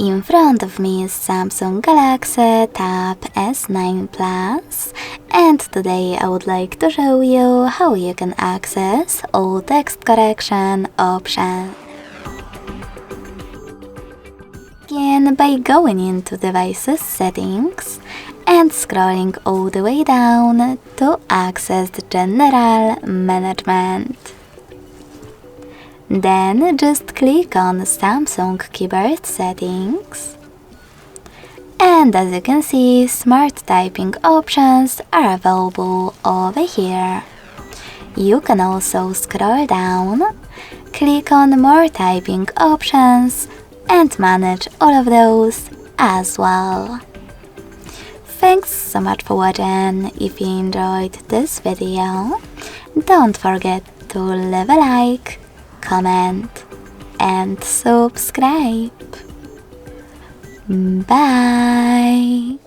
In front of me is Samsung Galaxy Tab S9 Plus, and today I would like to show you how you can access all text correction options. Begin by going into Devices Settings and scrolling all the way down to access the General Management. Then just click on Samsung Keyboard Settings. And as you can see, smart typing options are available over here. You can also scroll down, click on more typing options, and manage all of those as well. Thanks so much for watching. If you enjoyed this video, don't forget to leave a like, comment, and subscribe. Bye!